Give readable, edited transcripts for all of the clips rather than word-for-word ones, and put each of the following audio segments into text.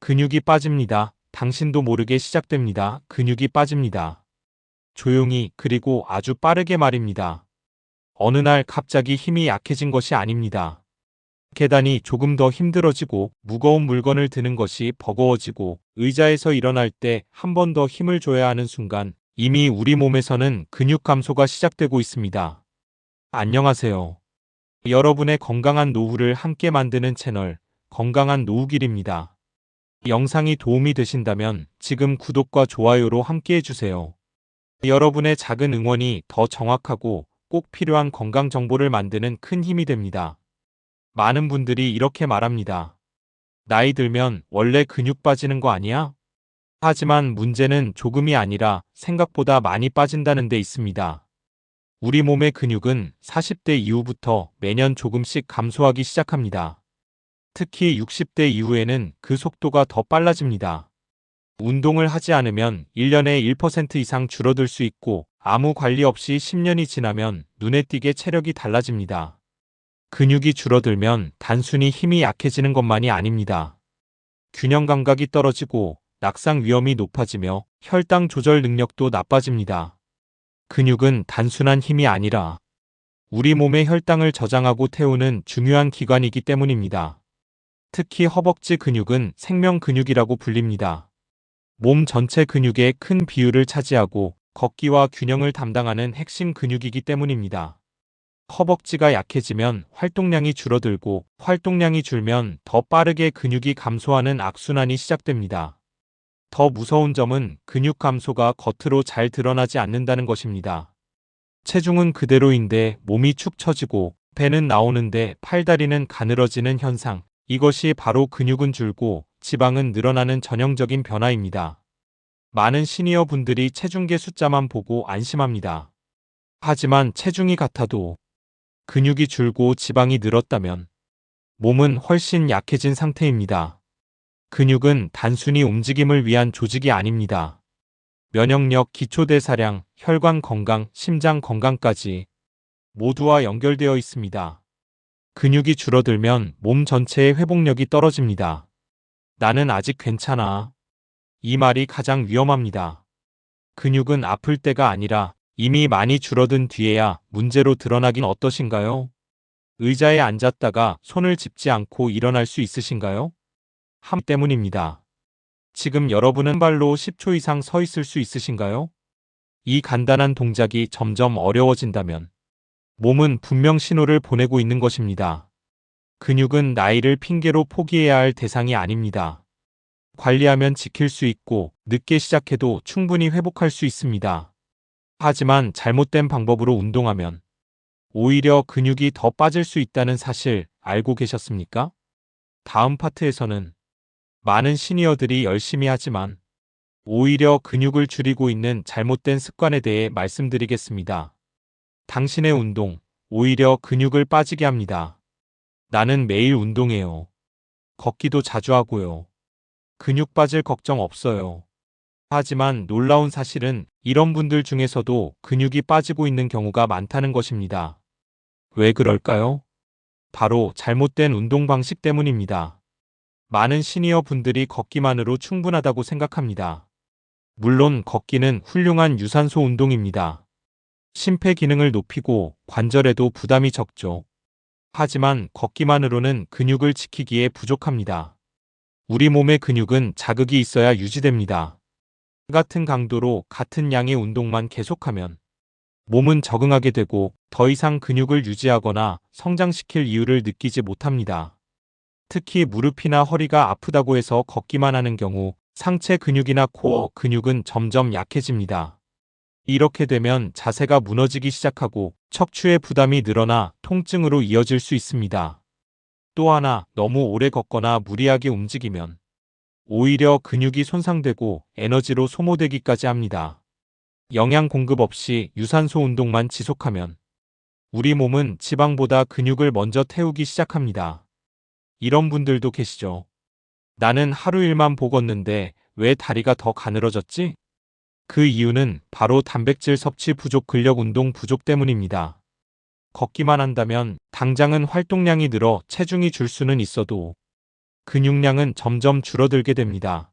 근육이 빠집니다. 당신도 모르게 시작됩니다. 근육이 빠집니다. 조용히 그리고 아주 빠르게 말입니다. 어느 날 갑자기 힘이 약해진 것이 아닙니다. 계단이 조금 더 힘들어지고 무거운 물건을 드는 것이 버거워지고 의자에서 일어날 때 한 번 더 힘을 줘야 하는 순간 이미 우리 몸에서는 근육 감소가 시작되고 있습니다. 안녕하세요. 여러분의 건강한 노후를 함께 만드는 채널 건강한 노후길입니다. 영상이 도움이 되신다면 지금 구독과 좋아요로 함께 해주세요. 여러분의 작은 응원이 더 정확하고 꼭 필요한 건강 정보를 만드는 큰 힘이 됩니다. 많은 분들이 이렇게 말합니다. 나이 들면 원래 근육 빠지는 거 아니야? 하지만 문제는 조금이 아니라 생각보다 많이 빠진다는 데 있습니다. 우리 몸의 근육은 40대 이후부터 매년 조금씩 감소하기 시작합니다. 특히 60대 이후에는 그 속도가 더 빨라집니다. 운동을 하지 않으면 1년에 1% 이상 줄어들 수 있고 아무 관리 없이 10년이 지나면 눈에 띄게 체력이 달라집니다. 근육이 줄어들면 단순히 힘이 약해지는 것만이 아닙니다. 균형 감각이 떨어지고 낙상 위험이 높아지며 혈당 조절 능력도 나빠집니다. 근육은 단순한 힘이 아니라 우리 몸의 혈당을 저장하고 태우는 중요한 기관이기 때문입니다. 특히 허벅지 근육은 생명 근육이라고 불립니다. 몸 전체 근육의 큰 비율을 차지하고 걷기와 균형을 담당하는 핵심 근육이기 때문입니다. 허벅지가 약해지면 활동량이 줄어들고 활동량이 줄면 더 빠르게 근육이 감소하는 악순환이 시작됩니다. 더 무서운 점은 근육 감소가 겉으로 잘 드러나지 않는다는 것입니다. 체중은 그대로인데 몸이 축 처지고 배는 나오는데 팔다리는 가늘어지는 현상. 이것이 바로 근육은 줄고 지방은 늘어나는 전형적인 변화입니다. 많은 시니어 분들이 체중계 숫자만 보고 안심합니다. 하지만 체중이 같아도 근육이 줄고 지방이 늘었다면 몸은 훨씬 약해진 상태입니다. 근육은 단순히 움직임을 위한 조직이 아닙니다. 면역력, 기초대사량, 혈관 건강, 심장 건강까지 모두와 연결되어 있습니다. 근육이 줄어들면 몸 전체의 회복력이 떨어집니다. 나는 아직 괜찮아. 이 말이 가장 위험합니다. 근육은 아플 때가 아니라 이미 많이 줄어든 뒤에야 문제로 드러나긴 어떠신가요? 의자에 앉았다가 손을 짚지 않고 일어날 수 있으신가요? 함 때문입니다. 지금 여러분은 발로 10초 이상 서 있을 수 있으신가요? 이 간단한 동작이 점점 어려워진다면 몸은 분명 신호를 보내고 있는 것입니다. 근육은 나이를 핑계로 포기해야 할 대상이 아닙니다. 관리하면 지킬 수 있고 늦게 시작해도 충분히 회복할 수 있습니다. 하지만 잘못된 방법으로 운동하면 오히려 근육이 더 빠질 수 있다는 사실 알고 계셨습니까? 다음 파트에서는 많은 시니어들이 열심히 하지만 오히려 근육을 줄이고 있는 잘못된 습관에 대해 말씀드리겠습니다. 당신의 운동, 오히려 근육을 빠지게 합니다. 나는 매일 운동해요. 걷기도 자주 하고요. 근육 빠질 걱정 없어요. 하지만 놀라운 사실은 이런 분들 중에서도 근육이 빠지고 있는 경우가 많다는 것입니다. 왜 그럴까요? 바로 잘못된 운동 방식 때문입니다. 많은 시니어 분들이 걷기만으로 충분하다고 생각합니다. 물론 걷기는 훌륭한 유산소 운동입니다. 심폐 기능을 높이고 관절에도 부담이 적죠. 하지만 걷기만으로는 근육을 지키기에 부족합니다. 우리 몸의 근육은 자극이 있어야 유지됩니다. 같은 강도로 같은 양의 운동만 계속하면 몸은 적응하게 되고 더 이상 근육을 유지하거나 성장시킬 이유를 느끼지 못합니다. 특히 무릎이나 허리가 아프다고 해서 걷기만 하는 경우 상체 근육이나 코어 근육은 점점 약해집니다. 이렇게 되면 자세가 무너지기 시작하고 척추의 부담이 늘어나 통증으로 이어질 수 있습니다. 또 하나, 너무 오래 걷거나 무리하게 움직이면 오히려 근육이 손상되고 에너지로 소모되기까지 합니다. 영양 공급 없이 유산소 운동만 지속하면 우리 몸은 지방보다 근육을 먼저 태우기 시작합니다. 이런 분들도 계시죠. 나는 하루 일만 걷는데 왜 다리가 더 가늘어졌지? 그 이유는 바로 단백질 섭취 부족, 근력 운동 부족 때문입니다. 걷기만 한다면 당장은 활동량이 늘어 체중이 줄 수는 있어도 근육량은 점점 줄어들게 됩니다.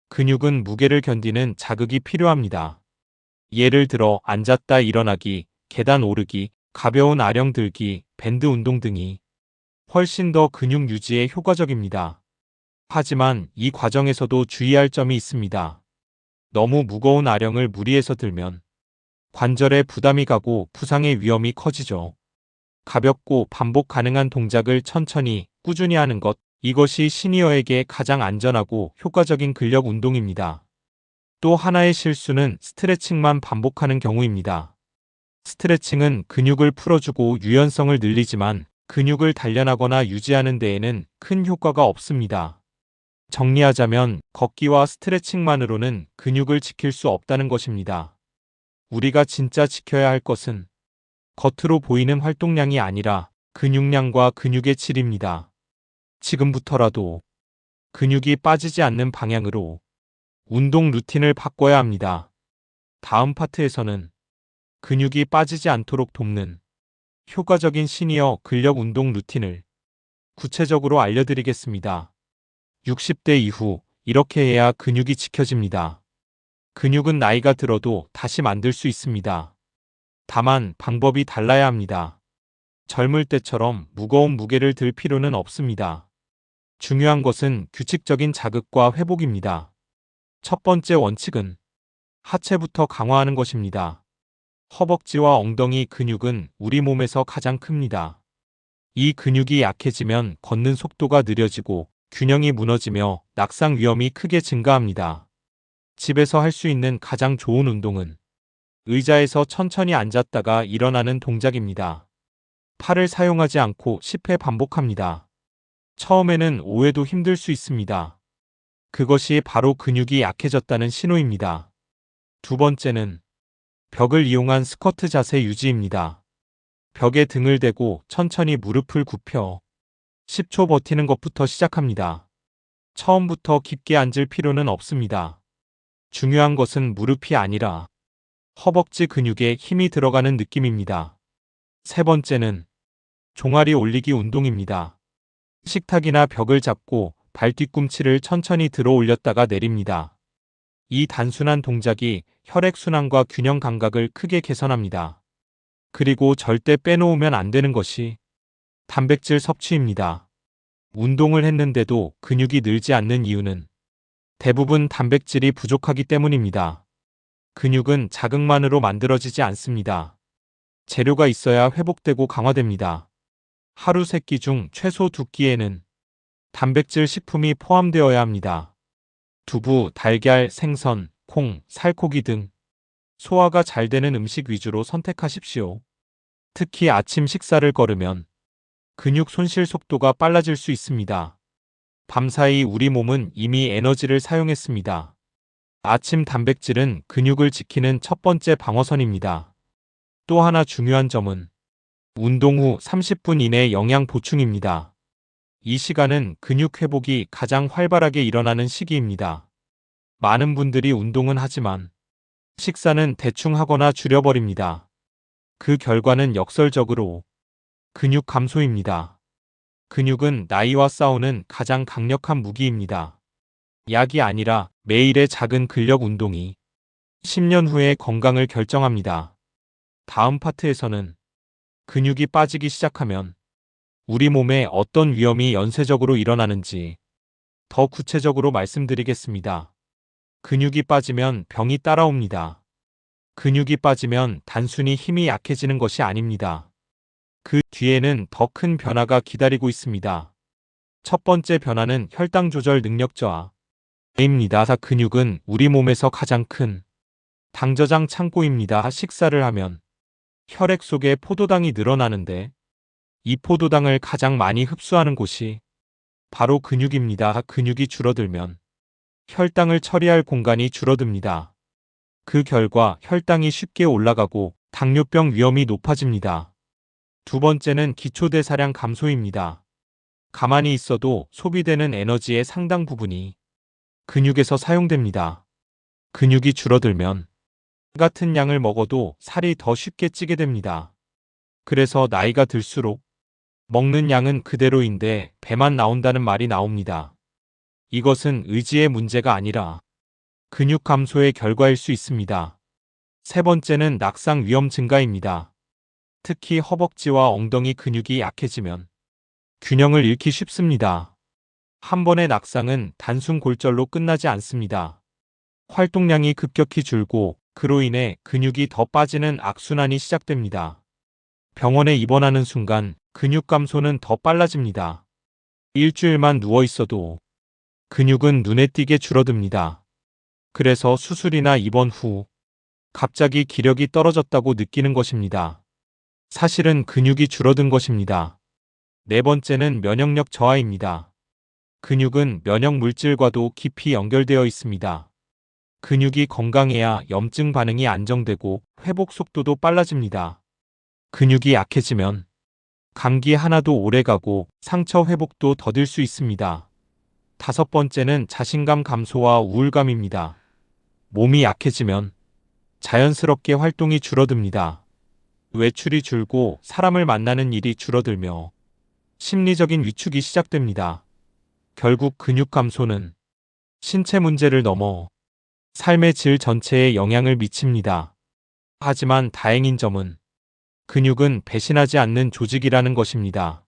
근육은 무게를 견디는 자극이 필요합니다. 예를 들어 앉았다 일어나기, 계단 오르기, 가벼운 아령 들기, 밴드 운동 등이 훨씬 더 근육 유지에 효과적입니다. 하지만 이 과정에서도 주의할 점이 있습니다. 너무 무거운 아령을 무리해서 들면 관절에 부담이 가고 부상의 위험이 커지죠. 가볍고 반복 가능한 동작을 천천히, 꾸준히 하는 것, 이것이 시니어에게 가장 안전하고 효과적인 근력 운동입니다. 또 하나의 실수는 스트레칭만 반복하는 경우입니다. 스트레칭은 근육을 풀어주고 유연성을 늘리지만 근육을 단련하거나 유지하는 데에는 큰 효과가 없습니다. 정리하자면 걷기와 스트레칭만으로는 근육을 지킬 수 없다는 것입니다. 우리가 진짜 지켜야 할 것은 겉으로 보이는 활동량이 아니라 근육량과 근육의 질입니다. 지금부터라도 근육이 빠지지 않는 방향으로 운동 루틴을 바꿔야 합니다. 다음 파트에서는 근육이 빠지지 않도록 돕는 효과적인 시니어 근력 운동 루틴을 구체적으로 알려드리겠습니다. 60대 이후 이렇게 해야 근육이 지켜집니다. 근육은 나이가 들어도 다시 만들 수 있습니다. 다만 방법이 달라야 합니다. 젊을 때처럼 무거운 무게를 들 필요는 없습니다. 중요한 것은 규칙적인 자극과 회복입니다. 첫 번째 원칙은 하체부터 강화하는 것입니다. 허벅지와 엉덩이 근육은 우리 몸에서 가장 큽니다. 이 근육이 약해지면 걷는 속도가 느려지고 균형이 무너지며 낙상 위험이 크게 증가합니다. 집에서 할 수 있는 가장 좋은 운동은 의자에서 천천히 앉았다가 일어나는 동작입니다. 팔을 사용하지 않고 10회 반복합니다. 처음에는 5회도 힘들 수 있습니다. 그것이 바로 근육이 약해졌다는 신호입니다. 두 번째는 벽을 이용한 스쿼트 자세 유지입니다. 벽에 등을 대고 천천히 무릎을 굽혀 10초 버티는 것부터 시작합니다. 처음부터 깊게 앉을 필요는 없습니다. 중요한 것은 무릎이 아니라 허벅지 근육에 힘이 들어가는 느낌입니다. 세 번째는 종아리 올리기 운동입니다. 식탁이나 벽을 잡고 발 뒤꿈치를 천천히 들어 올렸다가 내립니다. 이 단순한 동작이 혈액순환과 균형 감각을 크게 개선합니다. 그리고 절대 빼놓으면 안 되는 것이 단백질 섭취입니다. 운동을 했는데도 근육이 늘지 않는 이유는 대부분 단백질이 부족하기 때문입니다. 근육은 자극만으로 만들어지지 않습니다. 재료가 있어야 회복되고 강화됩니다. 하루 3끼 중 최소 2끼에는 단백질 식품이 포함되어야 합니다. 두부, 달걀, 생선, 콩, 살코기 등 소화가 잘 되는 음식 위주로 선택하십시오. 특히 아침 식사를 거르면 근육 손실 속도가 빨라질 수 있습니다. 밤사이 우리 몸은 이미 에너지를 사용했습니다. 아침 단백질은 근육을 지키는 첫 번째 방어선입니다. 또 하나 중요한 점은 운동 후 30분 이내 영양 보충입니다. 이 시간은 근육 회복이 가장 활발하게 일어나는 시기입니다. 많은 분들이 운동은 하지만 식사는 대충 하거나 줄여버립니다. 그 결과는 역설적으로 근육 감소입니다. 근육은 나이와 싸우는 가장 강력한 무기입니다. 약이 아니라 매일의 작은 근력 운동이 10년 후의 건강을 결정합니다. 다음 파트에서는 근육이 빠지기 시작하면 우리 몸에 어떤 위험이 연쇄적으로 일어나는지 더 구체적으로 말씀드리겠습니다. 근육이 빠지면 병이 따라옵니다. 근육이 빠지면 단순히 힘이 약해지는 것이 아닙니다. 그 뒤에는 더 큰 변화가 기다리고 있습니다. 첫 번째 변화는 혈당 조절 능력 저하입니다. 근육은 우리 몸에서 가장 큰 당 저장 창고입니다. 식사를 하면 혈액 속에 포도당이 늘어나는데 이 포도당을 가장 많이 흡수하는 곳이 바로 근육입니다. 근육이 줄어들면 혈당을 처리할 공간이 줄어듭니다. 그 결과 혈당이 쉽게 올라가고 당뇨병 위험이 높아집니다. 두 번째는 기초대사량 감소입니다. 가만히 있어도 소비되는 에너지의 상당 부분이 근육에서 사용됩니다. 근육이 줄어들면 같은 양을 먹어도 살이 더 쉽게 찌게 됩니다. 그래서 나이가 들수록 먹는 양은 그대로인데 배만 나온다는 말이 나옵니다. 이것은 의지의 문제가 아니라 근육 감소의 결과일 수 있습니다. 세 번째는 낙상 위험 증가입니다. 특히 허벅지와 엉덩이 근육이 약해지면 균형을 잃기 쉽습니다. 한 번의 낙상은 단순 골절로 끝나지 않습니다. 활동량이 급격히 줄고 그로 인해 근육이 더 빠지는 악순환이 시작됩니다. 병원에 입원하는 순간 근육 감소는 더 빨라집니다. 일주일만 누워 있어도 근육은 눈에 띄게 줄어듭니다. 그래서 수술이나 입원 후 갑자기 기력이 떨어졌다고 느끼는 것입니다. 사실은 근육이 줄어든 것입니다. 네 번째는 면역력 저하입니다. 근육은 면역 물질과도 깊이 연결되어 있습니다. 근육이 건강해야 염증 반응이 안정되고 회복 속도도 빨라집니다. 근육이 약해지면 감기 하나도 오래가고 상처 회복도 더딜 수 있습니다. 다섯 번째는 자신감 감소와 우울감입니다. 몸이 약해지면 자연스럽게 활동이 줄어듭니다. 외출이 줄고 사람을 만나는 일이 줄어들며 심리적인 위축이 시작됩니다. 결국 근육 감소는 신체 문제를 넘어 삶의 질 전체에 영향을 미칩니다. 하지만 다행인 점은 근육은 배신하지 않는 조직이라는 것입니다.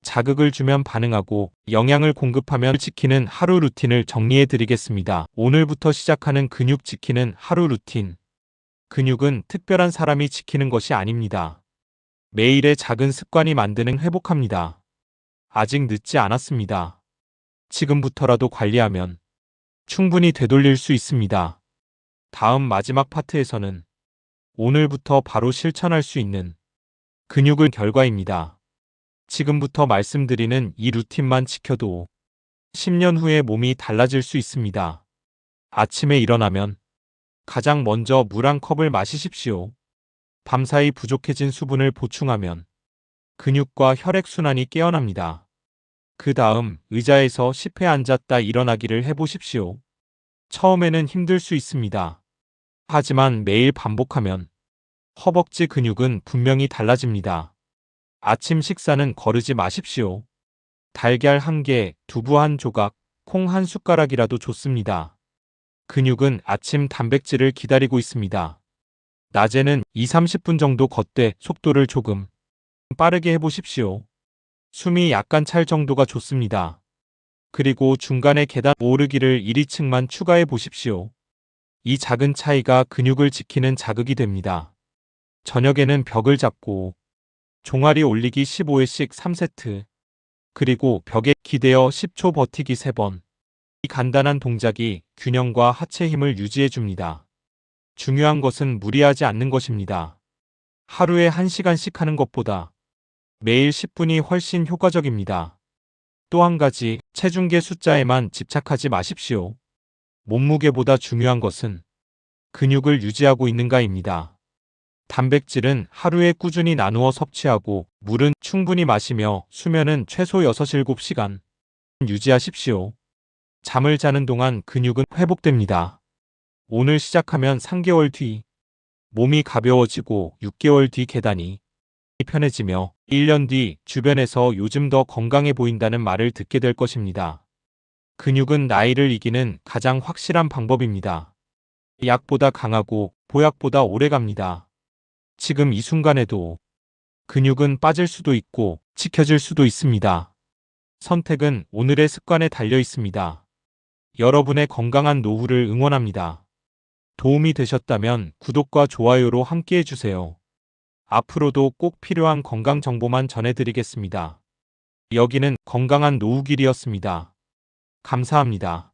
자극을 주면 반응하고 영양을 공급하면 지키는 하루 루틴을 정리해 드리겠습니다. 오늘부터 시작하는 근육 지키는 하루 루틴. 근육은 특별한 사람이 지키는 것이 아닙니다. 매일의 작은 습관이 만드는 회복합니다. 아직 늦지 않았습니다. 지금부터라도 관리하면 충분히 되돌릴 수 있습니다. 다음 마지막 파트에서는 오늘부터 바로 실천할 수 있는 근육을 결과입니다. 지금부터 말씀드리는 이 루틴만 지켜도 10년 후에 몸이 달라질 수 있습니다. 아침에 일어나면 가장 먼저 물 한 컵을 마시십시오. 밤사이 부족해진 수분을 보충하면 근육과 혈액순환이 깨어납니다. 그 다음 의자에서 10회 앉았다 일어나기를 해보십시오. 처음에는 힘들 수 있습니다. 하지만 매일 반복하면 허벅지 근육은 분명히 달라집니다. 아침 식사는 거르지 마십시오. 달걀 1개, 두부 1조각, 콩 1숟가락이라도 좋습니다. 근육은 아침 단백질을 기다리고 있습니다. 낮에는 2~30분 정도 걷되 속도를 조금 빠르게 해보십시오. 숨이 약간 찰 정도가 좋습니다. 그리고 중간에 계단 오르기를 1~2층만 추가해 보십시오. 이 작은 차이가 근육을 지키는 자극이 됩니다. 저녁에는 벽을 잡고 종아리 올리기 15회씩 3세트, 그리고 벽에 기대어 10초 버티기 3번. 이 간단한 동작이 균형과 하체 힘을 유지해 줍니다. 중요한 것은 무리하지 않는 것입니다. 하루에 1시간씩 하는 것보다 매일 10분이 훨씬 효과적입니다. 또 한 가지, 체중계 숫자에만 집착하지 마십시오. 몸무게보다 중요한 것은 근육을 유지하고 있는가입니다. 단백질은 하루에 꾸준히 나누어 섭취하고 물은 충분히 마시며 수면은 최소 6~7시간 유지하십시오. 잠을 자는 동안 근육은 회복됩니다. 오늘 시작하면 3개월 뒤 몸이 가벼워지고 6개월 뒤 계단이 편해지며 1년 뒤 주변에서 요즘 더 건강해 보인다는 말을 듣게 될 것입니다. 근육은 나이를 이기는 가장 확실한 방법입니다. 약보다 강하고 보약보다 오래갑니다. 지금 이 순간에도 근육은 빠질 수도 있고 지켜질 수도 있습니다. 선택은 오늘의 습관에 달려 있습니다. 여러분의 건강한 노후를 응원합니다. 도움이 되셨다면 구독과 좋아요로 함께 해주세요. 앞으로도 꼭 필요한 건강 정보만 전해드리겠습니다. 여기는 건강한 노후길이었습니다. 감사합니다.